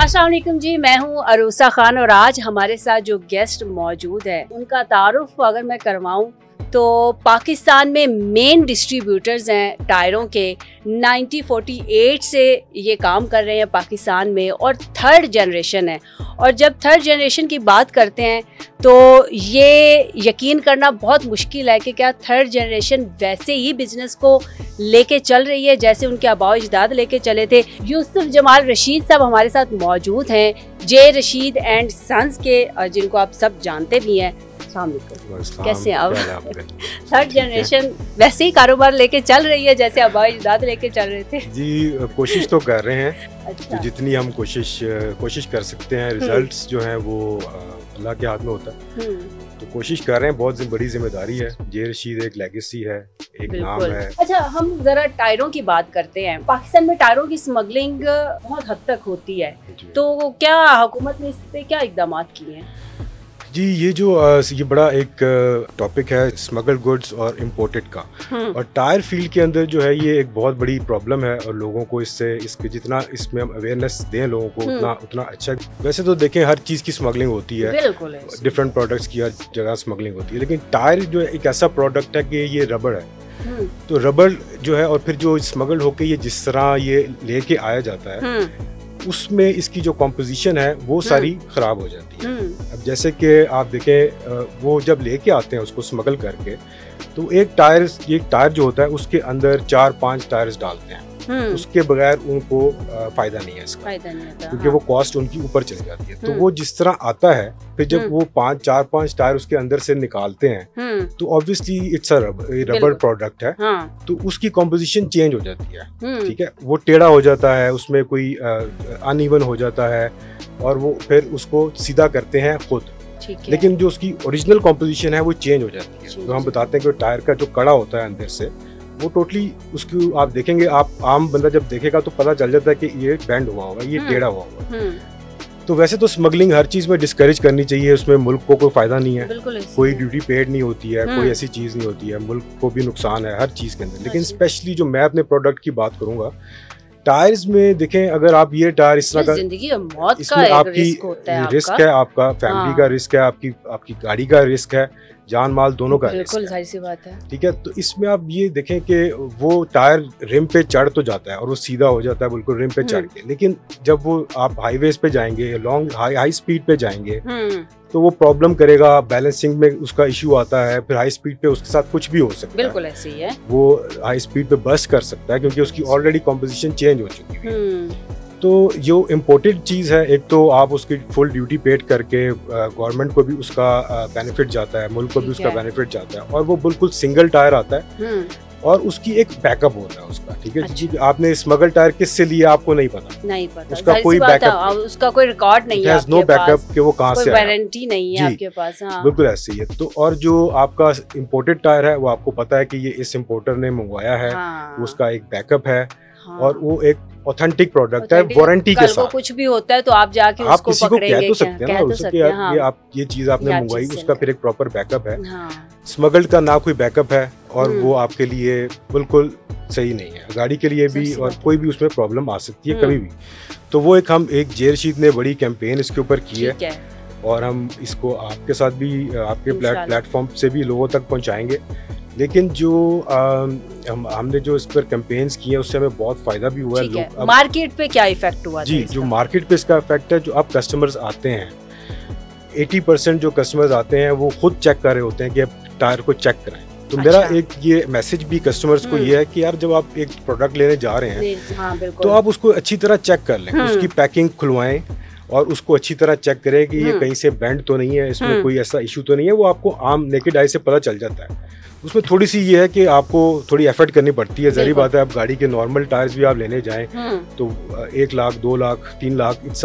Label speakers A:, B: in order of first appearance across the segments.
A: अस्सलाम वालेकुम जी, मैं हूँ अरूसा खान और आज हमारे साथ जो गेस्ट मौजूद है उनका तारुफ अगर मैं करवाऊँ तो पाकिस्तान में मेन डिस्ट्रीब्यूटर्स हैं टायरों के। 1948 से ये काम कर रहे हैं पाकिस्तान में और थर्ड जनरेशन है। और जब थर्ड जनरेशन की बात करते हैं तो ये यकीन करना बहुत मुश्किल है कि क्या थर्ड जनरेशन वैसे ही बिज़नेस को लेके चल रही है जैसे उनके आबाओ अजदाद लेके चले थे। यूसुफ जमाल रशीद साहब हमारे साथ मौजूद हैं, जे रशीद एंड सन्स के, जिनको आप सब जानते भी हैं। कैसे हैं आप? थर्ड जनरेशन वैसे ही कारोबार लेके चल रही है जैसे आबाओ अजदाद लेके चल रहे थे?
B: जी, कोशिश तो कर रहे हैं।
A: अच्छा।
B: तो जितनी हम कोशिश कर सकते हैं, रिजल्ट्स जो हैं वो अल्लाह के हाथ में होता है। तो कोशिश कर रहे हैं, बहुत बड़ी जिम्मेदारी है। जे रशीद एक लेगेसी है, एक नाम है।
A: अच्छा, हम जरा टायरों की बात करते हैं। पाकिस्तान में टायरों की स्मगलिंग बहुत हद तक होती है, तो क्या हुकूमत ने इस पे क्या इकदाम किए हैं?
B: जी, ये बड़ा एक टॉपिक है स्मगल गुड्स और इम्पोर्टेड का। और टायर फील्ड के अंदर जो है ये एक बहुत बड़ी प्रॉब्लम है और लोगों को इसके जितना इसमें हम अवेयरनेस दें लोगों को उतना अच्छा। वैसे तो देखें, हर चीज़ की स्मगलिंग होती है, डिफरेंट प्रोडक्ट्स की हर जगह स्मगलिंग होती है, लेकिन टायर जो है एक ऐसा प्रोडक्ट है कि ये रबड़ है। तो रबड़ जो है और फिर जो स्मगल होके ये जिस तरह ये लेके आया जाता है उसमें इसकी जो कॉम्पोजिशन है वो सारी खराब हो जाती है। अब जैसे कि आप देखें, वो जब लेके आते हैं उसको स्मगल करके, तो एक टायर जो होता है उसके अंदर 4-5 टायर्स डालते हैं। उसके बगैर उनको फायदा नहीं है इसका, क्योंकि वो कॉस्ट उनकी ऊपर चली जाती है। तो वो जिस तरह आता है, फिर जब वो 4-5 टायर उसके अंदर से निकालते हैं तो obviously it's a rubber product है। तो उसकी कॉम्पोजिशन चेंज हो जाती है, ठीक है। वो टेढ़ा हो जाता है, उसमें कोई अनइवन हो जाता है और वो फिर उसको सीधा करते हैं खुद। लेकिन जो उसकी ओरिजिनल कॉम्पोजिशन है वो चेंज हो जाती है। तो हम बताते हैं कि टायर का जो कड़ा होता है अंदर से, वो टोटली उसकी आप देखेंगे, आप आम बंदा जब देखेगा तो पता चल जाता है कि ये बेंड हुआ होगा, ये टेढ़ा हुआ होगा। तो वैसे तो स्मगलिंग हर चीज में डिस्करेज करनी चाहिए, उसमें मुल्क को कोई फायदा नहीं है, कोई ड्यूटी पेड नहीं होती है, कोई ऐसी चीज नहीं होती है, मुल्क को भी नुकसान है हर चीज के अंदर। लेकिन स्पेशली जो मैं अपने प्रोडक्ट की बात करूंगा, टायर्स में देखें, अगर आप ये टायर इस तरह का, इसमें आपकी रिस्क है, आपका फैमिली का रिस्क है, आपकी गाड़ी का रिस्क है, जान माल दोनों का रिस्क है।
A: बिल्कुल सही सी बात है,
B: ठीक है। तो इसमें आप ये देखें कि वो टायर रिम पे चढ़ तो जाता है और वो सीधा हो जाता है बिल्कुल रिम पे चढ़ के, लेकिन जब वो आप हाईवेज पे जाएंगे, लॉन्ग हाई स्पीड पे जाएंगे तो वो प्रॉब्लम करेगा, बैलेंसिंग में उसका इश्यू आता है। फिर हाई स्पीड पे उसके साथ कुछ भी हो सकता है,
A: बिल्कुल ऐसे ही है। वो
B: हाई स्पीड पे बस्ट कर सकता है क्योंकि उसकी ऑलरेडी कॉम्पोजिशन चेंज हो चुकी है। तो जो इम्पोर्टेड चीज़ है, एक तो आप उसकी फुल ड्यूटी पेड करके गवर्नमेंट को भी उसका बेनिफिट जाता है, मुल्क को भी उसका बेनिफिट जाता है, और वो बिल्कुल सिंगल टायर आता है और उसकी एक बैकअप होता है उसका, ठीक है। अच्छा। आपने स्मगल टायर किससे लिया आपको नहीं पता, उसका कोई बैकअप, उसका कोई रिकॉर्ड नहीं है, नो बैकअप कि वो कहाँ से आया,
A: वारंटी नहीं है आपके पास।
B: बिल्कुल ऐसे ही है। तो और जो आपका इम्पोर्टेड टायर है वो आपको पता है कि ये इस इम्पोर्टर ने मंगवाया है, उसका एक बैकअप है और वो एक ऑथेंटिक प्रोडक्ट है, वारंटी के साथ।
A: कुछ भी होता है तो आप जाके
B: आप किसी को कह तो सकते हैं ना, ये आप ये चीज आपने मंगवाई, उसका फिर एक प्रॉपर बैकअप है। स्मगल्ड का ना कोई बैकअप है और वो आपके लिए बिल्कुल सही नहीं है, गाड़ी के लिए भी, और कोई भी उसमें प्रॉब्लम आ सकती है कभी भी। तो वो हम जे रशीद ने बड़ी कैंपेन इसके ऊपर की है और हम इसको आपके साथ भी, आपके प्लेटफॉर्म से भी लोगों तक पहुंचाएंगे। लेकिन जो हमने जो इस पर कैंपेन्स किए हैं उससे हमें बहुत फायदा भी हुआ है।
A: मार्केट पे क्या इफेक्ट हुआ?
B: जी, जो मार्केट पे इसका इफेक्ट है, जो अब कस्टमर्स आते हैं, 80% जो कस्टमर्स आते हैं वो खुद चेक कर रहे होते हैं कि अब टायर को चेक कराएं। तो मेरा एक ये मैसेज भी कस्टमर्स को ये है कि यार जब आप एक प्रोडक्ट लेने जा रहे हैं तो आप उसको अच्छी तरह चेक कर लें, उसकी पैकिंग खुलवाएं और उसको अच्छी तरह चेक करें कि ये कहीं से बेंड तो नहीं है, इसमें कोई ऐसा इशू तो नहीं है। वो आपको आम नेकेड आई से पता चल जाता है। उसमें थोड़ी सी ये है कि आपको थोड़ी एफर्ट करनी पड़ती है, ज़ाहिर बात है। आप गाड़ी के नॉर्मल टायर्स भी आप लेने जाएं तो 1 लाख, 2 लाख, 3 लाख, इट्स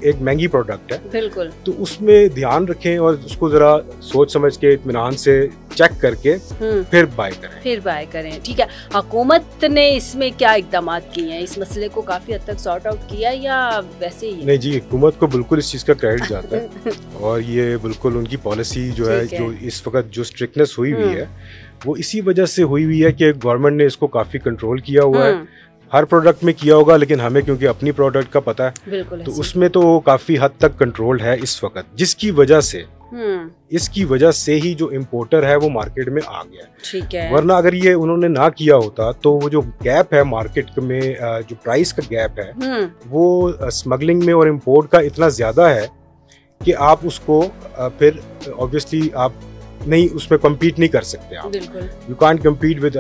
B: एक महंगी प्रोडक्ट है।
A: बिल्कुल।
B: तो उसमें ध्यान रखें और उसको ज़रा सोच समझ के इत्मीनान से चेक करके फिर बाय करें।
A: ठीक है। हुकूमत ने इसमें क्या इकदाम किए हैं? इस मसले को काफी हद तक सॉर्ट आउट किया या वैसे ही?
B: नहीं जी, हुकूमत को बिल्कुल इस चीज़ का क्रेडिट जाता है और ये बिल्कुल उनकी पॉलिसी जो है, जो इस वक्त जो स्ट्रिक्टनेस हुई हुई है वो इसी वजह से हुई हुई है कि गवर्नमेंट ने इसको काफ़ी कंट्रोल किया हुआ है। हर प्रोडक्ट में किया होगा, लेकिन हमें क्योंकि अपनी प्रोडक्ट का पता है,
A: बिल्कुल,
B: तो उसमें तो काफी हद तक कंट्रोल है इस वक्त, जिसकी वजह से इसकी वजह से ही जो इम्पोर्टर है वो मार्केट में आ गया है।
A: ठीक है।
B: वरना अगर ये उन्होंने ना किया होता तो वो जो गैप है मार्केट में, जो प्राइस का गैप है वो स्मगलिंग में और इम्पोर्ट का इतना ज्यादा है कि आप उसको फिर ऑब्वियसली आप नहीं उसमें कम्पीट नहीं कर सकते आप। You can't compete with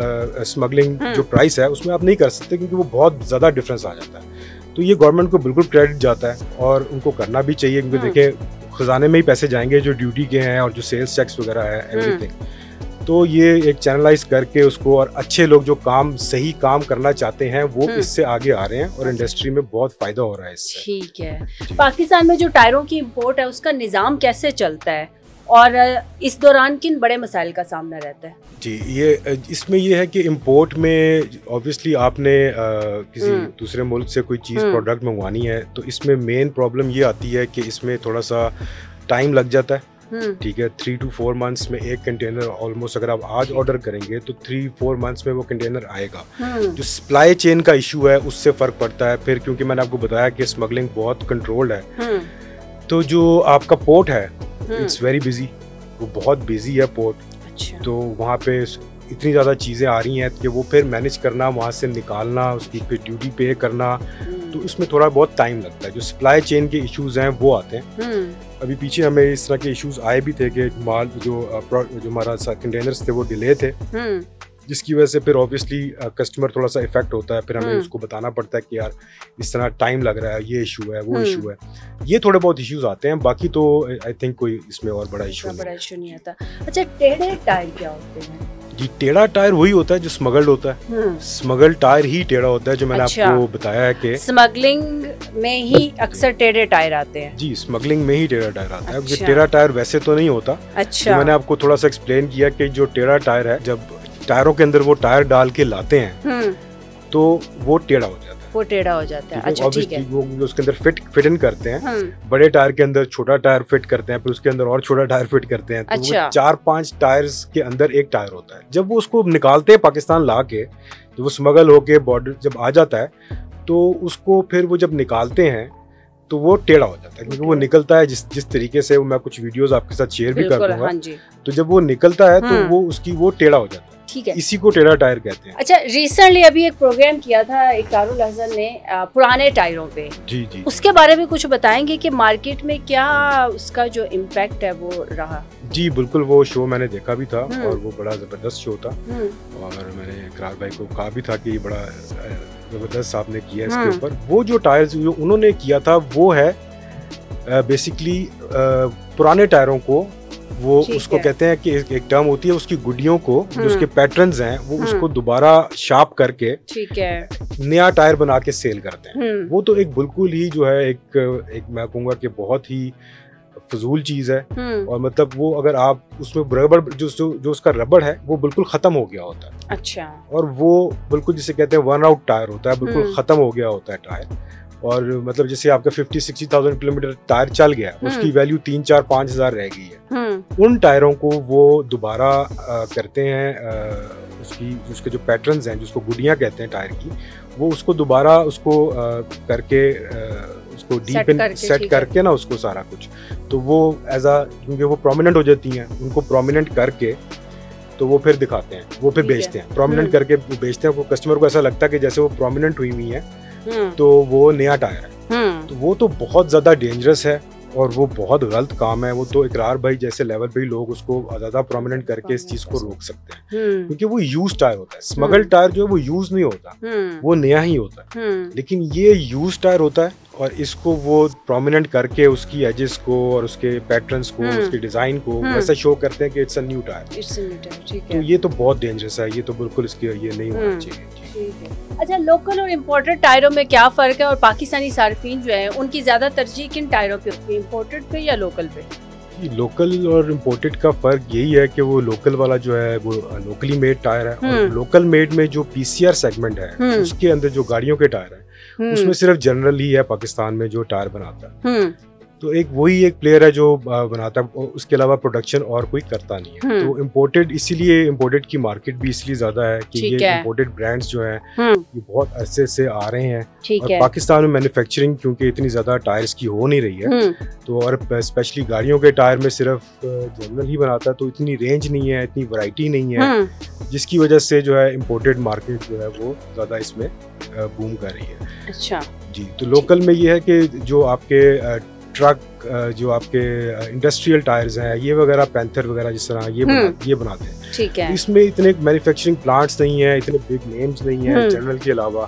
B: smuggling जो प्राइस है उसमें आप नहीं कर सकते, क्योंकि वो बहुत ज़्यादा डिफरेंस आ जाता है। तो ये गवर्नमेंट को बिल्कुल क्रेडिट जाता है और उनको करना भी चाहिए, क्योंकि देखें खजाने में ही पैसे जाएंगे जो ड्यूटी के हैं और जो सेल्स टैक्स वगैरह है एवरीथिंग। तो ये एक चैनलाइज करके उसको, और अच्छे लोग जो सही काम करना चाहते हैं वो इससे आगे आ रहे हैं और इंडस्ट्री में बहुत फायदा हो रहा है इससे।
A: ठीक है। पाकिस्तान में जो टायरों की इम्पोर्ट है उसका निज़ाम कैसे चलता है और इस दौरान किन बड़े मसाइल का सामना रहता है?
B: जी, ये इसमें ये है कि इंपोर्ट में ऑब्वियसली आपने किसी दूसरे मुल्क से कोई चीज़ प्रोडक्ट मंगवानी है, तो इसमें मेन प्रॉब्लम ये आती है कि इसमें थोड़ा सा टाइम लग जाता है। ठीक है, 3 to 4 मंथ्स में एक कंटेनर ऑलमोस्ट, अगर आप आज ऑर्डर करेंगे तो 3-4 मंथ्स में वो कंटेनर आएगा। जो सप्लाई चेन का इशू है उससे फ़र्क पड़ता है फिर, क्योंकि मैंने आपको बताया कि स्मगलिंग बहुत कंट्रोल्ड है। तो जो आपका पोर्ट है इट्स वेरी बिजी, वो बहुत बिजी है पोर्ट।
A: अच्छा।
B: तो वहाँ पे इतनी ज़्यादा चीज़ें आ रही हैं कि वो फिर मैनेज करना, वहाँ से निकालना, उसकी फिर ड्यूटी पे करना, तो इसमें थोड़ा बहुत टाइम लगता है। जो सप्लाई चेन के इश्यूज हैं वो आते हैं। अभी पीछे हमें इस तरह के इश्यूज आए भी थे कि माल जो हमारा कंटेनर्स थे वो डिले थे, जिसकी वजह से फिर ऑब्वियसली कस्टमर थोड़ा सा इफेक्ट होता है। फिर हमें उसको बताना पड़ता है कि यार इस तरह टाइम लग रहा है, ये इशू है, वो इशू है। ये थोड़े बहुत इश्यूज आते हैं, बाकी तो आई थिंक कोई इसमें और बड़ा इशू
A: नहीं आता। अच्छा, टेढ़े टायर क्या होते हैं?
B: जी, टेढ़ा टायर वही होता है जो स्मगल्ड होता है। स्मगल्ड टायर ही टेढ़ा होता है, जो मैंने आपको बताया है कि
A: स्मगलिंग में ही अक्सर टेढ़े टायर आते हैं।
B: जी, स्मगलिंग में ही टेढ़ा टायर आता है। अच्छा। टेढ़ा टायर वैसे तो नहीं होता।
A: अच्छा।
B: जो मैंने आपको थोड़ा सा एक्सप्लेन किया कि जो टेढ़ा टायर है, जब टायरों के अंदर वो टायर डाल के लाते हैं तो वो टेढ़ा हो जाता है।
A: वो टेढ़ा हो जाता है। अच्छा, ठीक है।
B: वो उसके अंदर फिट इन करते हैं। बड़े टायर के अंदर छोटा टायर फिट करते हैं, फिर उसके अंदर और छोटा टायर फिट करते हैं। तो
A: अच्छा।
B: 4-5 टायर्स के अंदर एक टायर होता है। जब वो उसको निकालते हैं पाकिस्तान ला के, जब वो स्मगल होके बॉर्डर जब आ जाता है, तो उसको फिर वो जब निकालते हैं तो वो टेढ़ा हो जाता है, क्योंकि वो निकलता है जिस तरीके से, मैं कुछ वीडियोस आपके साथ शेयर भी कर दूंगा। तो जब वो निकलता है तो वो वो टेढ़ा हो जाता है।
A: ठीक है,
B: इसी को टेढ़ा टायर कहते हैं।
A: अच्छा, रिसेंटली अभी एक प्रोग्राम किया था इकरारुल हसन ने पुराने टायरों पे।
B: जी जी,
A: उसके बारे में कुछ बताएंगे कि मार्केट में क्या उसका जो इम्पैक्ट है वो रहा?
B: जी बिल्कुल, वो शो मैंने देखा भी था और वो बड़ा जबरदस्त शो था। और मैंने इकरार भाई को कहा भी था कि बड़ा जबरदस्त आपने किया इसके ऊपर। वो जो टायर्स उन्होंने किया था वो है बेसिकली पुराने टायरों को, वो उसको कहते हैं कि एक टर्म होती है उसकी गुडियों को, जो उसके पैटर्न्स हैं वो उसको दोबारा शार्प करके
A: ठीक है
B: नया टायर बना के सेल करते हैं। वो तो एक बिल्कुल ही जो है एक मैं कहूँगा कि बहुत ही फजूल चीज है। और मतलब वो अगर आप उसमें रबड़ जो उसका रबड़ है वो बिल्कुल खत्म हो गया होता है।
A: अच्छा।
B: और वो बिल्कुल जिसे कहते हैं वन आउट टायर होता है, बिल्कुल खत्म हो गया होता है टायर। और मतलब जैसे आपका 50-60,000 किलोमीटर टायर चल गया, उसकी वैल्यू 3-4-5 हज़ार रह गई है। उन टायरों को वो दोबारा करते हैं, उसके जो पैटर्न्स हैं, जिसको गुडियाँ कहते हैं टायर की, वो उसको दोबारा उसको करके उसको डीप इन सेट करके ना उसको सारा कुछ, तो वो क्योंकि वो प्रोमिनेंट हो जाती हैं, उनको प्रोमिनेंट करके तो वो फिर दिखाते हैं, वो फिर बेचते हैं। प्रोमिनेंट करके बेचते हैं, कस्टमर को ऐसा लगता है कि जैसे वो प्रोमिनेंट हुई हुई है तो वो नया टायर है। तो वो तो बहुत ज्यादा डेंजरस है और वो बहुत गलत काम है। वो तो इकरार भाई जैसे लेवल पे लोग उसको ज्यादा प्रोमिनेंट करके इस चीज को रोक सकते हैं, क्योंकि वो यूज टायर होता है। स्मगल टायर जो है वो यूज नहीं होता, वो नया ही होता है। लेकिन ये यूज टायर होता है और इसको वो प्रोमिनेंट करके उसकी एजेस को और उसके पैटर्न्स को, उसके डिजाइन को वैसा शो करते हैं कि इट्स अ न्यू टायर। तो ये तो बहुत डेंजरस है, ये तो बिल्कुल इसके ये नहीं होना चाहिए।
A: ठीक है। अच्छा, लोकल और इम्पोर्टेड टायरों में क्या फर्क है और पाकिस्तानी सार्फिन जो है उनकी ज्यादा तरजीह किन टायरों पे होती है, इम्पोर्टेड पे या लोकल पे?
B: लोकल और इम्पोर्टेड का फर्क यही है कि वो लोकल वाला जो है वो लोकली मेड टायर है, और लोकल मेड में जो पीसीआर सेगमेंट है उसके अंदर जो गाड़ियों के टायर है उसमें सिर्फ जनरल ही है पाकिस्तान में जो टायर बनाता है। तो एक वही एक प्लेयर है जो बनाता है, उसके अलावा प्रोडक्शन और कोई करता नहीं है। तो इम्पोर्टेड, इसीलिए इम्पोर्टेड की मार्केट भी इसलिए ज्यादा है कि ये इम्पोर्टेड ब्रांड्स जो हैं ये बहुत अरसे से आ रहे हैं। और पाकिस्तान में मैन्युफैक्चरिंग क्योंकि इतनी ज्यादा टायर्स की हो नहीं रही है, तो और स्पेशली गाड़ियों के टायर में सिर्फ जनरल ही बनाता है, तो इतनी रेंज नहीं है, इतनी वैरायटी नहीं है, जिसकी वजह से जो है इम्पोर्टेड मार्केट जो है वो ज्यादा इसमें बूम कर रही है।
A: अच्छा
B: जी, तो लोकल में ये है कि जो आपके ट्रक, जो आपके इंडस्ट्रियल टायर्स हैं ये वगैरह, पैंथर वगैरह जिस तरह ये बनाते हैं,
A: ठीक है।
B: इसमें इतने मैन्युफैक्चरिंग प्लांट्स नहीं है, इतने बिग नेम्स नहीं है जनरल के अलावा,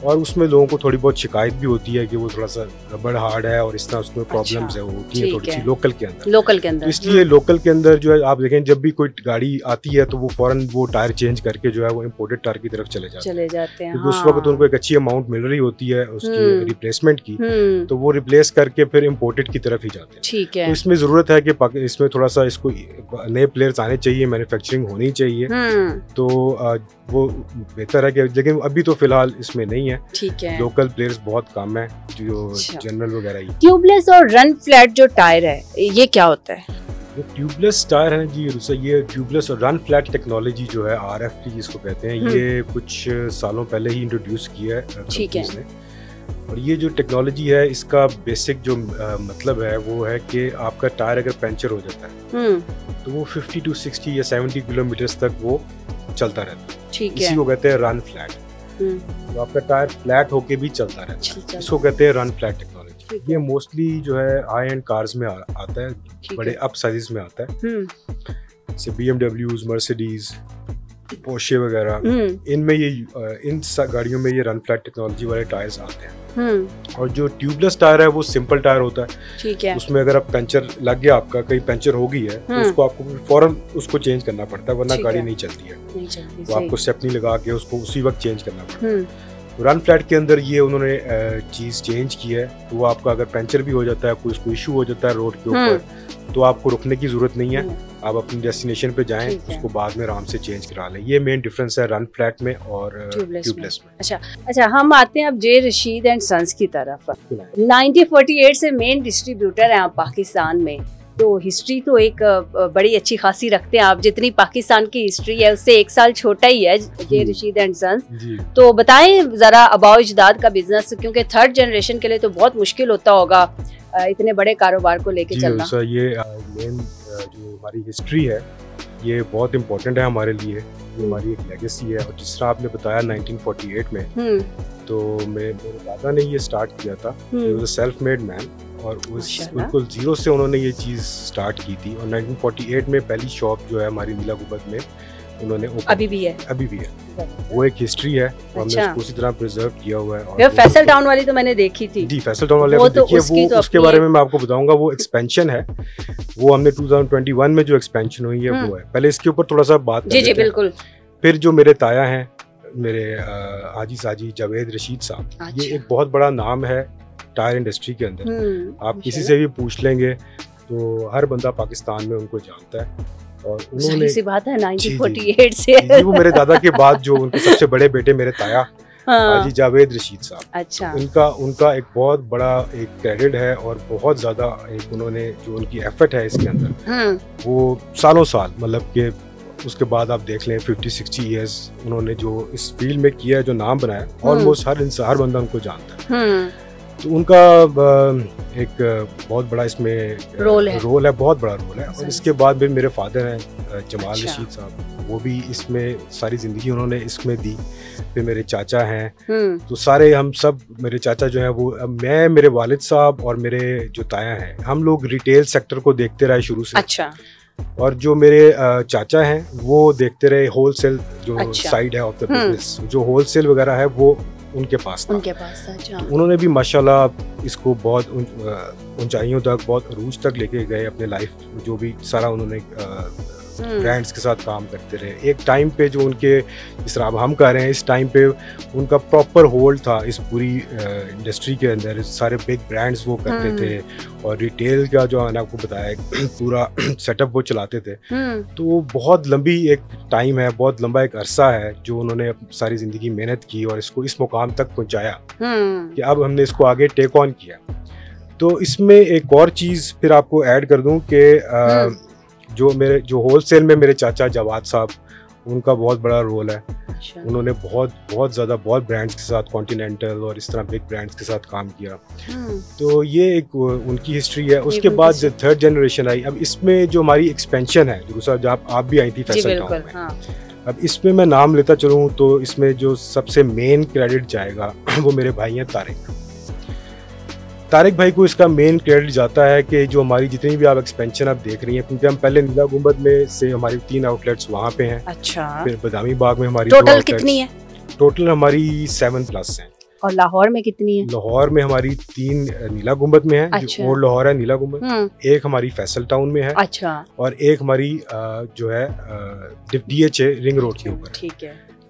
B: और उसमें लोगों को थोड़ी बहुत शिकायत भी होती है कि वो थोड़ा सा रबड़ हार्ड है और इस तरह उसमें प्रॉब्लम्स है, वो होती है थोड़ी सी लोकल के अंदर। तो इसलिए लोकल के अंदर जो है आप देखें, जब भी कोई गाड़ी आती है तो वो फौरन वो टायर चेंज करके जो है वो इम्पोर्टेड टायर की तरफ चले जाते हैं, क्योंकि उस वक्त उनको एक अच्छी अमाउंट मिल रही होती है उसकी रिप्लेसमेंट की, तो वो रिप्लेस करके फिर इम्पोर्टेड की तरफ ही जाते हैं।
A: ठीक है।
B: तो इसमें जरूरत है कि इसमें थोड़ा सा इसको नए प्लेयर्स आने चाहिए, मैन्युफैक्चरिंग होनी चाहिए, तो वो बेहतर है कि, लेकिन अभी तो फिलहाल इसमें नहीं है।
A: ठीक है।
B: लोकल प्लेयर्स बहुत कम है जो जनरल वगैरह ही।
A: ट्यूबलेस और रन फ्लैट जो टायर है ये क्या होता है?
B: जो ट्यूबलेस टायर है जी, ये ट्यूबलेस और रन फ्लैट टेक्नोलॉजी जो है, RFT जिसको कहते हैं, ये कुछ सालों पहले ही इंट्रोड्यूस किया है कंपनीज ने। और ये जो टेक्नोलॉजी है इसका बेसिक जो मतलब है वो है कि आपका टायर अगर पंचर हो जाता है तो वो 50 to 60 या 70 किलोमीटर तक वो चलता रहता है।
A: ठीक है।
B: इसी को कहते हैं रन फ्लैट। तो आपका टायर फ्लैट होके भी चलता रहता है, इसको कहते हैं रन फ्लैट टेक्नोलॉजी। ये मोस्टली जो है हाई एंड कार्स में आता है, बड़े अप साइजेस में आता है, जैसे BMWs, मर्सिडीज, पोर्शे वगैरह, इनमें ये इन गाड़ियों में ये रन फ्लैट टेक्नोलॉजी वाले टायर्स आते हैं। और जो ट्यूबलेस टायर है वो सिंपल टायर होता है।
A: ठीक है।
B: उसमें अगर आप पंचर लग गया, आपका कहीं पंचर हो गई है, तो उसको आपको फौरन उसको चेंज करना पड़ता है, वरना गाड़ी नहीं चलती है। तो आपको स्टेपनी लगा के उसको उसी वक्त चेंज करना पड़ता है। तो रन फ्लैट के अंदर ये उन्होंने चीज चेंज की है, तो वो आपका अगर पंचर भी हो जाता है, कोई इशू हो जाता है रोड के ऊपर, तो आपको रुकने की जरूरत नहीं है, आप अपनी डेस्टिनेशन पे जाएं, उसको बाद में आराम से चेंज करा लें। ये मेन डिफरेंस है रन फ्लैट में और ट्यूबलेस में।
A: अच्छा, हम आते हैं अब जे रशीद एंड सन्स की तरफ। 1948 से मेन डिस्ट्रीब्यूटर हैं आप पाकिस्तान में, तो हिस्ट्री तो एक बड़ी अच्छी खासी रखते हैं आप, जितनी पाकिस्तान की हिस्ट्री है उससे 1 साल छोटा ही है जे रशीद एंड सन्स। तो बताएं जरा अबाओ इजदाद का बिजनेस, क्योंकि थर्ड जनरेशन के लिए तो बहुत मुश्किल होता होगा इतने बड़े कारोबार को लेके चलना।
B: ये मेन जो हमारी हिस्ट्री है ये बहुत इम्पोर्टेंट है हमारे लिए, ये हमारी एक लेगेसी है। और जिस तरह आपने बताया 1948 में, तो मेरे दादा ने ये स्टार्ट किया था, सेल्फ मेड मैन, और उस बिल्कुल जीरो से उन्होंने ये चीज़ स्टार्ट की थी। और 1948 में पहली शॉप जो है हमारी नीला गुंबद में उन्होंने अभी भी है। वो एक हिस्ट्री है, हमने उसको उसी तरह प्रिजर्व किया हुआ है। और
A: फैसल टाउन वाली तो मैंने देखी थी
B: जी, फैसल टाउन वाले देखिए, वो उसके बारे में मैं आपको बताऊंगा। वो एक्सपेंशन है, वो हमने 2021 में जो एक्सपेंशन हुई है वो है। पहले इसके ऊपर थोड़ा सा बात कर
A: जी बिल्कुल।
B: फिर जो मेरे ताया हैं, मेरे हाजी साजी जावेद रशीद साहब, ये एक बहुत बड़ा नाम है टायर इंडस्ट्री के अंदर। आप किसी से भी पूछ लेंगे तो हर बंदा पाकिस्तान में उनको जानता है। और उन्होंने
A: सी बात है 1948 से
B: जी, वो मेरे दादा के बाद जो उनके सबसे बड़े बेटे मेरे ताया हाजी जावेद रशीद साहब,
A: अच्छा,
B: उनका एक बहुत बड़ा एक क्रेडिट है, और बहुत ज्यादा एक उन्होंने जो उनकी एफर्ट है इसके अंदर, वो सालों साल, मतलब कि उसके बाद आप देख लें 50-60 ईयर्स उन्होंने जो इस फील्ड में किया है, जो नाम बनाया, ऑलमोस्ट हर बंदा उनको जानता है। तो उनका एक बहुत बड़ा इसमें रोल है, बहुत बड़ा रोल है। और इसके बाद भी मेरे फादर हैं जमाल रशीद साहब, वो भी इसमें सारी जिंदगी उन्होंने इसमें दी। फिर मेरे चाचा हैं, तो सारे हम सब, मेरे चाचा जो है वो, मैं, मेरे वालिद साहब और मेरे जो ताया हैं, हम लोग रिटेल सेक्टर को देखते रहे शुरू से।
A: अच्छा।
B: और जो मेरे चाचा हैं वो देखते रहे होलसेल जो साइड है ऑफ द बिजनेस, जो होलसेल वगैरह है वो उनके पास था। उन्होंने भी माशाल्लाह इसको बहुत ऊंचाइयों तक, बहुत अरूज तक लेके गए अपने लाइफ, जो भी सारा उन्होंने ब्रांड्स के साथ काम करते रहे। एक टाइम पे जो उनके, जिस तरह अब हम कर रहे हैं, इस टाइम पे उनका प्रॉपर होल्ड था इस पूरी इंडस्ट्री के अंदर, सारे बिग ब्रांड्स वो करते थे, और रिटेल का जो मैंने आपको बताया पूरा सेटअप वो चलाते थे। तो बहुत लंबी एक टाइम है, बहुत लंबा एक अरसा है जो उन्होंने सारी जिंदगी मेहनत की और इसको इस मुकाम तक पहुंचाया कि अब हमने इसको आगे टेक ऑन किया। तो इसमें एक और चीज़ फिर आपको ऐड कर दूं कि जो होलसेल में मेरे चाचा जवाद साहब, उनका बहुत बड़ा रोल है।
A: अच्छा।
B: उन्होंने बहुत ज़्यादा बहुत ब्रांड्स के साथ, कॉन्टिनेंटल और इस तरह बिग ब्रांड्स के साथ काम किया। तो ये एक उनकी हिस्ट्री है। उसके बाद जो थर्ड जनरेशन आई, अब इसमें जो हमारी एक्सपेंशन है, जब आप भी आई थी फैसल टाउन में,
A: हाँ।
B: अब इसमें मैं नाम लेता चलूँ तो इसमें जो सबसे मेन क्रेडिट जाएगा वो मेरे भाई हैं तारिक भाई को इसका मेन क्रेडिट जाता है कि जो हमारी जितनी भी आप एक्सपेंशन आप देख रही हैं, क्योंकि हम पहले नीला गुंबद में से हमारी 3 आउटलेट्स वहाँ पे हैं।
A: अच्छा।
B: फिर बदामी बाग में हमारी
A: टोटल कितनी है?
B: टोटल हमारी 7+ हैं।
A: और लाहौर में कितनी है?
B: लाहौर में हमारी 3 नीला गुंबद में है।
A: अच्छा।
B: ओल्ड लाहौर है नीला गुंबद, एक हमारी फैसल टाउन में है।
A: अच्छा। और
B: एक हमारी जो है DH है रिंग रोड के ऊपर।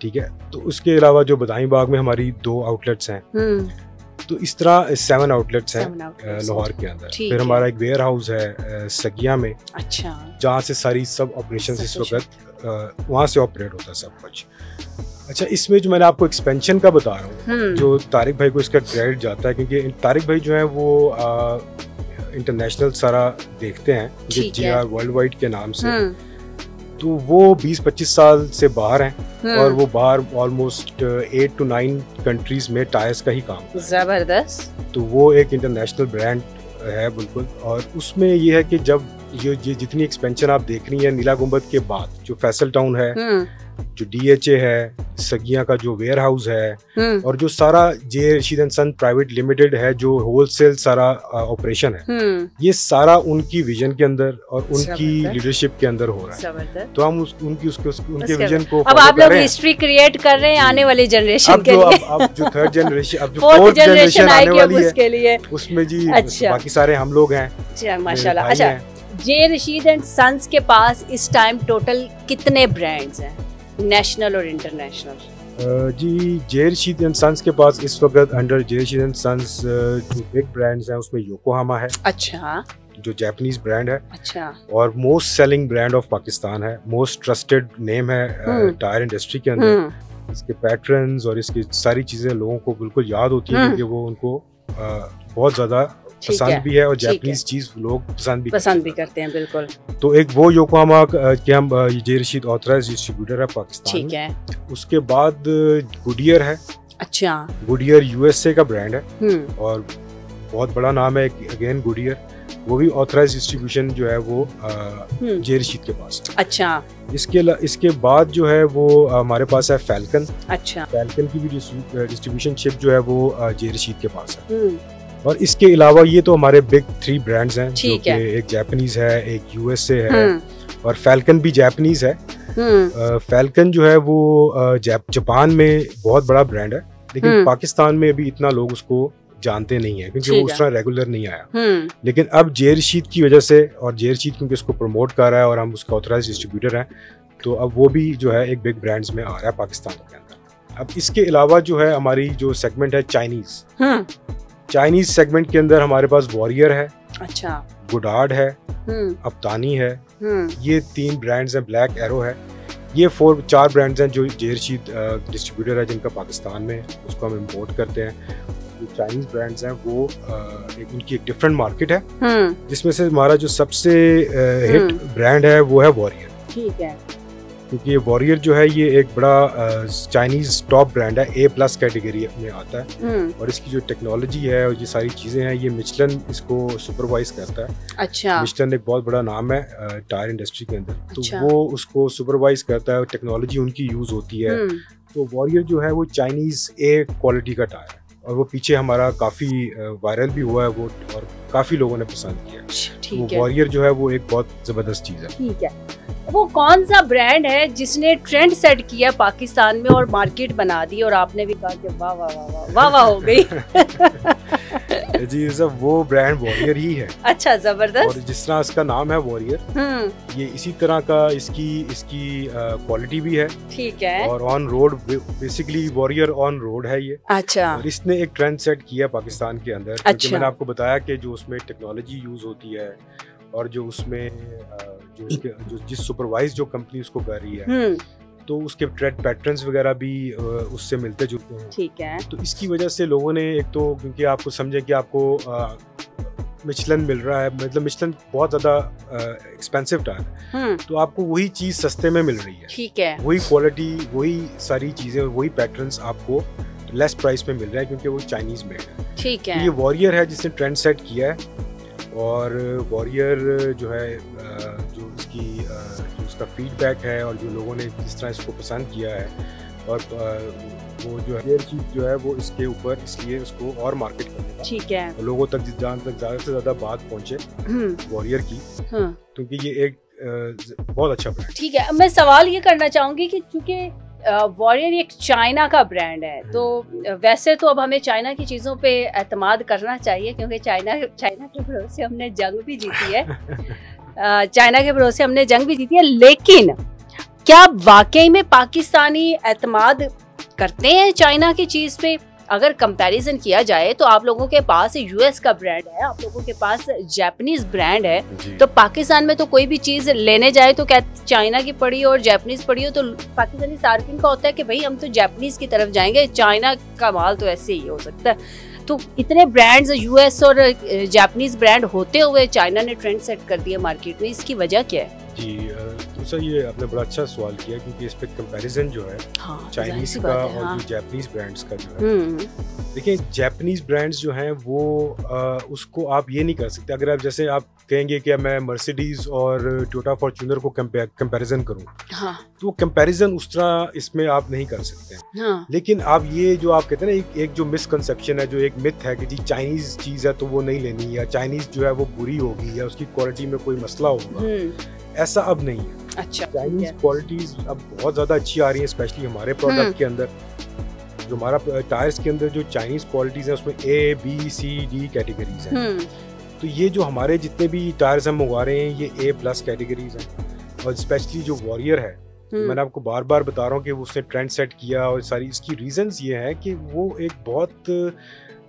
B: ठीक है। तो उसके अलावा जो बदामी बाग में हमारी 2 आउटलेट्स हैं। तो इस तरह 7 आउटलेट्स हैं लाहौर के अंदर। फिर हमारा एक वेयर हाउस है सगिया में। अच्छा। जहाँ से सारी सब ऑपरेशन इस वक्त वहाँ से ऑपरेट होता है सब कुछ। अच्छा, इसमें जो मैंने आपको एक्सपेंशन का बता रहा हूँ, जो तारिक भाई को इसका क्रेडिट जाता है, क्योंकि तारिक भाई जो है वो इंटरनेशनल सारा देखते हैं GR वर्ल्ड वाइड के नाम से। तो वो 20-25 साल से बाहर हैं और वो बाहर ऑलमोस्ट 8 to 9 कंट्रीज में टायर्स का ही काम करते हैं।
A: जबरदस्त।
B: तो वो एक इंटरनेशनल ब्रांड है बिल्कुल। और उसमें ये है कि जब ये जितनी एक्सपेंशन आप देख रही हैं नीला गुंबद के बाद, जो फैसल टाउन है, जो DHA है, सगिया का जो वेयर हाउस है, और जो सारा J Rashid and son private limited है जो होलसेल सारा ऑपरेशन है, ये सारा उनकी विजन के अंदर और उनकी लीडरशिप के अंदर हो रहा है। तो हम उनके विजन को
A: अब आप लोग हिस्ट्री क्रिएट कर रहे हैं आने वाली जनरेशन के लिए।
B: अब जो थर्ड जनरेशन, अब जो फोर्थ जनरेशन आने वाली है उसमें जी बाकी सारे हम लोग हैं
A: माशाल्लाह। अच्छा, J रशीद एंड सन्स के पास इस टाइम टोटल कितने ब्रांड्स हैं, नेशनल और इंटरनेशनल?
B: जी, J रशीद एंड सन्स के पास इस वक्त under J Rashid and sons जो बिग ब्रांड्स हैं उसमें योकोहामा है। अच्छा। जो जापानीज ब्रांड है। अच्छा। और most selling brand of Pakistan है, मोस्ट ट्रस्टेड नेम है टायर इंडस्ट्री के अंदर। इसके पैटर्न्स और इसकी सारी चीजें लोगों को बिल्कुल याद होती है, क्योंकि वो उनको बहुत ज्यादा पसंद भी है और जापानीज चीज लोग पसंद भी करते हैं। बिल्कुल। तो एक वो योकोहामा के हम J रशीद ऑथराइज्ड डिस्ट्रीब्यूटर है पाकिस्तान। ठीक है। उसके बाद गुडियर है। अच्छा। गुडियर USA का ब्रांड है और बहुत बड़ा नाम है अगेन गुडियर। वो भी ऑथराइज्ड डिस्ट्रीब्यूशन जो है वो J रशीद के पास है। अच्छा। इसके बाद जो है वो हमारे पास है फैल्कन। अच्छा। फैल्कन की भी डिस्ट्रीब्यूशनशिप जो है वो J रशीद के पास है। और इसके अलावा ये तो हमारे बिग 3 ब्रांड्स हैं, जो कि एक जापानीज है, एक USA है और फैल्कन भी जापानीज है। फैल्कन जो है वो जापान में बहुत बड़ा ब्रांड है, लेकिन पाकिस्तान में भी इतना लोग उसको जानते नहीं है, क्योंकि वो उस तरह रेगुलर नहीं आया। लेकिन अब J रशीद की वजह से, और J रशीद क्योंकि उसको प्रमोट कर रहा है और हम उसका ऑथराइज्ड डिस्ट्रीब्यूटर हैं, तो अब वो भी जो है एक बिग ब्रांड्स में आ रहा है पाकिस्तान के अंदर। अब इसके अलावा जो है हमारी जो सेगमेंट है चाइनीज सेगमेंट के अंदर हमारे पास वॉरियर है। अच्छा। गुडार्ड है, अब्तानी है। ये 3 ब्रांड्स हैं, ब्लैक एरो है। ये 4 ब्रांड्स हैं जो J रशीद डिस्ट्रीब्यूटर है जिनका पाकिस्तान में, उसको हम इम्पोर्ट करते हैं। जो चाइनीज ब्रांड्स हैं वो उनकी एक डिफरेंट मार्केट है, जिसमें से हमारा जो सबसे हिट ब्रांड है वो है वॉरियर। ठीक है। क्योंकि वॉरियर जो है ये एक बड़ा चाइनीज टॉप ब्रांड है, A+ कैटेगरी में आता है। और इसकी जो टेक्नोलॉजी है और ये सारी चीजें हैं, ये मिचलन इसको सुपरवाइज करता है। अच्छा। मिचलन एक बहुत बड़ा नाम है टायर इंडस्ट्री के अंदर। अच्छा। तो वो उसको सुपरवाइज करता है, टेक्नोलॉजी उनकी यूज होती है। तो वॉरियर जो है वो चाइनीज A क्वालिटी का टायर है और वो पीछे हमारा काफी वायरल भी हुआ है वो, और काफी लोगों ने पसंद किया। तो वॉरियर जो है वो एक बहुत जबरदस्त चीज है। ठीक है।
A: वो कौन सा ब्रांड है जिसने ट्रेंड सेट किया पाकिस्तान में और मार्केट बना दी और आपने भी कहा कि वाह वाह वाह वाह वाह वाह हो गई?
B: जी सब वो ब्रांड वॉरियर ही है।
A: अच्छा, जबरदस्त।
B: और जिस तरह इसका नाम है वॉरियर, ये इसी तरह का इसकी क्वालिटी भी है। ठीक है। और on road, basically warrior on road है ये। अच्छा। और इसने एक ट्रेंड सेट किया पाकिस्तान के अंदर। अच्छा। मैंने आपको बताया कि जो उसमें टेक्नोलॉजी यूज होती है और जो उसमें जो जिस सुपरवाइज जो कंपनी उसको कर रही है, तो उसके ट्रेड पैटर्न्स वगैरह भी उससे मिलते जुलते हैं। ठीक है। तो इसकी वजह से लोगों ने, एक तो क्योंकि आपको समझे कि आपको मिशलन मिल रहा है, मतलब मिशलन बहुत ज़्यादा एक्सपेंसिव टायर है, तो आपको वही चीज़ सस्ते में मिल रही है।
A: ठीक है,
B: वही क्वालिटी, वही सारी चीज़ें, वही पैटर्न्स आपको लेस प्राइस में मिल रहा है क्योंकि वो चाइनीज़ मेड है।
A: ठीक है।
B: तो ये वॉरियर है जिसने ट्रेंड सेट किया है, और वॉरियर जो है जो उसका फीडबैक है और जो लोगों ने जिस तरह इसको पसंद किया है, और वो जो है चीज़ जो है वो इसके ऊपर इसलिए उसको और मार्केट करने का,
A: ठीक है,
B: लोगों तक जहाँ तक ज़्यादा से ज़्यादा बात पहुँचे वॉरियर की, क्योंकि ये एक बहुत अच्छा ब्रांड।
A: ठीक है, मैं सवाल ये करना चाहूँगी कि चूँकि वॉरियर एक चाइना का ब्रांड है, तो वैसे तो अब हमें चाइना की चीज़ों पे एतमाद करना चाहिए क्योंकि चाइना के भरोसे हमने जंग भी जीती है। चाइना के भरोसे हमने जंग भी जीती है, लेकिन क्या वाकई में पाकिस्तानी एतमाद करते हैं चाइना की चीज़ पे? अगर कंपैरिजन किया जाए तो आप लोगों के पास यूएस का ब्रांड है, आप लोगों के पास जापानीज ब्रांड है, तो पाकिस्तान में तो कोई भी चीज लेने जाए तो क्या चाइना की पड़ी और जापानीज पड़ी हो, तो पाकिस्तानी सार्फिन का होता है कि भाई हम तो जापानीज की तरफ जाएंगे, चाइना का माल तो ऐसे ही हो सकता है। तो इतने ब्रांड्स यूएस और जापानीज ब्रांड होते हुए चाइना ने ट्रेंड सेट कर दिया मार्केट में, इसकी वजह क्या है?
B: जी दूसरा ये आपने बड़ा अच्छा सवाल किया क्योंकि इस पे कंपैरिजन जो है चाइनीज का और जो जापानीज ब्रांड्स का जो है, देखिए जापानीज ब्रांड्स जो हैं वो उसको आप ये नहीं कर सकते। अगर आप जैसे आप कहेंगे कि मैं मर्सिडीज और टोयोटा फॉर्च्यूनर को कंपैरिजन करूं, तो कंपैरिजन उस तरह इसमें आप नहीं कर सकते। लेकिन आप ये जो आप कहते हैं ना, एक जो मिसकंसेप्शन है, जो एक मिथ है कि जी चाइनीज चीज है तो वो नहीं लेनी, या चाइनीज जो है वो बुरी होगी, या उसकी क्वालिटी में कोई मसला होगा, ऐसा अब नहीं है।
A: अच्छा,
B: चाइनीज क्वालिटीज अब बहुत ज्यादा अच्छी आ रही है, स्पेशली हमारे प्रोडक्ट के अंदर। जो हमारा टायर्स के अंदर जो चाइनीज क्वालिटीज है उसमें A, B, C, D categories हैं। तो ये जो हमारे जितने भी टायर्स हम मंगवा रहे हैं ये A+ कैटेगरीज हैं, और स्पेशली जो वॉरियर है, मैंने आपको बार बार बता रहा हूँ कि उसने ट्रेंड सेट किया, और सारी इसकी रीजंस ये है कि वो एक बहुत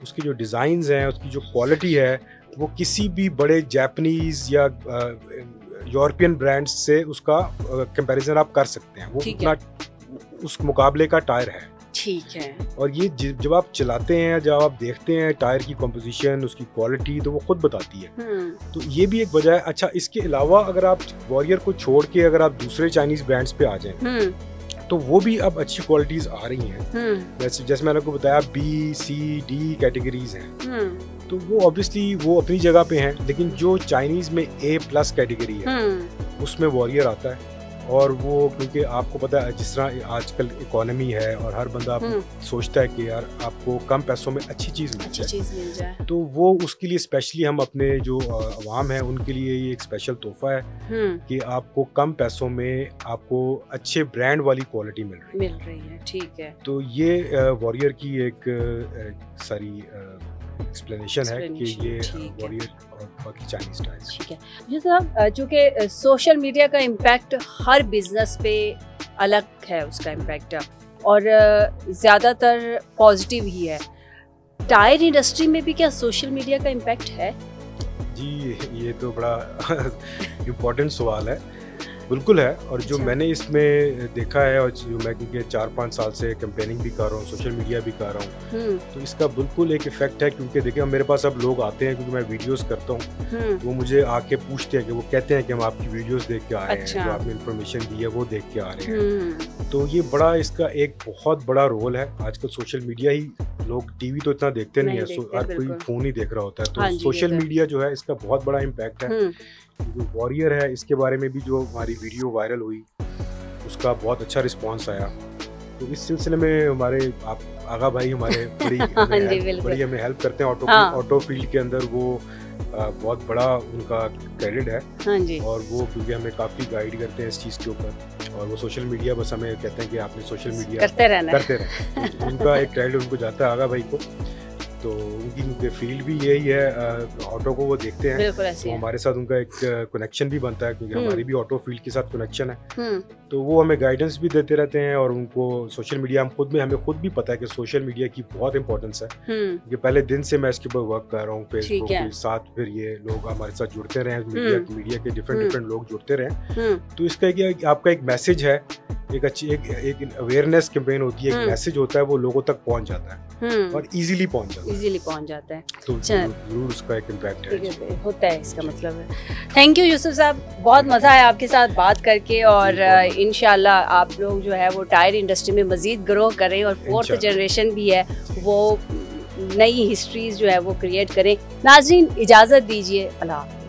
B: उसकी जो डिज़ाइंस हैं, उसकी जो क्वालिटी है, वो किसी भी बड़े जापानीज या यूरोपियन ब्रांड्स से उसका कंपैरिजन आप कर सकते हैं। वो उतना उस मुकाबले का टायर है।
A: ठीक है।
B: और ये जब आप चलाते हैं, जब आप देखते हैं टायर की कंपोजिशन, उसकी क्वालिटी, तो वो खुद बताती है। तो ये भी एक वजह है। अच्छा, इसके अलावा अगर आप वॉरियर को छोड़ के अगर आप दूसरे चाइनीज ब्रांड्स पे आ जाएं, तो वो भी अब अच्छी क्वालिटीज आ रही हैं। जैसे मैंने आपको बताया B, C, D कैटेगरीज हैं, तो वो ऑब्वियसली वो अपनी जगह पे हैं, लेकिन जो चाइनीज में A+ कैटेगरी है उसमें वॉरियर आता है। और वो क्योंकि आपको पता है जिस तरह आजकल इकोनॉमी है और हर बंदा सोचता है कि यार आपको कम पैसों में अच्छी चीज़ मिल जाए, तो वो उसके लिए स्पेशली हम अपने जो अवाम है उनके लिए ये एक स्पेशल तोहफा है कि आपको कम पैसों में आपको अच्छे ब्रांड वाली क्वालिटी मिल रही है।
A: ठीक है।
B: तो ये वॉरियर की एक सारी एक्सप्लेनेशन है कि ये वॉरियर और बाकी चाइनीज टायर्स।
A: ठीक है। जैसा चूँकि सोशल मीडिया का इम्पैक्ट हर बिजनेस पे अलग है, उसका इम्पैक्ट, और ज़्यादातर पॉजिटिव ही है। टायर इंडस्ट्री में भी क्या सोशल मीडिया का इम्पैक्ट है?
B: जी, ये तो बड़ा इम्पोर्टेंट सवाल है। बिल्कुल है। और जो मैंने इसमें देखा है, और जो मैं क्योंकि 4-5 साल से कैंपेनिंग भी कर रहा हूँ, सोशल मीडिया भी कर रहा हूँ, तो इसका बिल्कुल एक इफेक्ट है। क्योंकि देखिए मेरे पास अब लोग आते हैं, क्योंकि मैं वीडियोस करता हूँ, वो मुझे आके पूछते हैं कि वो कहते हैं कि हम आपकी वीडियोस देख के आ रहे हैं, जो आपने इन्फॉर्मेशन दी है वो देख के आ रहे हैं। तो ये बड़ा इसका एक बहुत बड़ा रोल है। आजकल सोशल मीडिया ही, लोग टीवी तो इतना देखते नहीं है, हर कोई फोन ही देख रहा होता है। तो सोशल मीडिया जो है इसका बहुत बड़ा इम्पैक्ट है। जो वॉरियर है इसके बारे में भी जो हमारी वीडियो वायरल हुई उसका बहुत अच्छा रिस्पांस आया। तो इस सिलसिले में हमारे आगा भाई हमारे बड़ी हमें हेल्प करते हैं। ऑटो फील्ड के अंदर वो बहुत बड़ा उनका क्रेडिट है। और वो क्योंकि हमें काफ़ी गाइड करते हैं इस चीज़ के ऊपर, और वो सोशल मीडिया बस हमें कहते हैं कि आपने सोशल मीडिया करते रहना। उनका एक क्रेडिट उनको जाता है आगा भाई को। तो उनकी फील्ड भी यही है, ऑटो को वो देखते हैं, तो हमारे साथ उनका एक कनेक्शन भी बनता है, क्योंकि हमारी भी ऑटो फील्ड के साथ कनेक्शन है। तो वो हमें गाइडेंस भी देते रहते हैं। और उनको सोशल मीडिया हमें खुद भी पता है कि सोशल मीडिया की बहुत इंपॉर्टेंस है। क्योंकि पहले दिन से मैं इसके ऊपर वर्क कर रहा हूँ फेसबुक के साथ, फिर ये लोग हमारे साथ जुड़ते रहे, मीडिया के डिफरेंट लोग जुड़ते रहे। तो इसका आपका एक मैसेज है एक अच्छी एक अवेयरनेस कैंपेन होती है, एक मैसेज होता है, वो लोगों तक पहुंच जाता है और इजीली पहुंच जाता है, तो जरूर उसका एक इम्पैक्ट है
A: होता है, इसका मतलब है। थैंक यू यूसुफ साहब, बहुत मज़ा आया आपके साथ बात करके, और इंशाल्लाह आप लोग जो है वो टायर इंडस्ट्री में मज़ीद ग्रो करें और 4th जनरेशन भी है वो नई हिस्ट्रीज जो है वो क्रिएट करें। नाज़रीन, इजाज़त दीजिए, अल्लाह।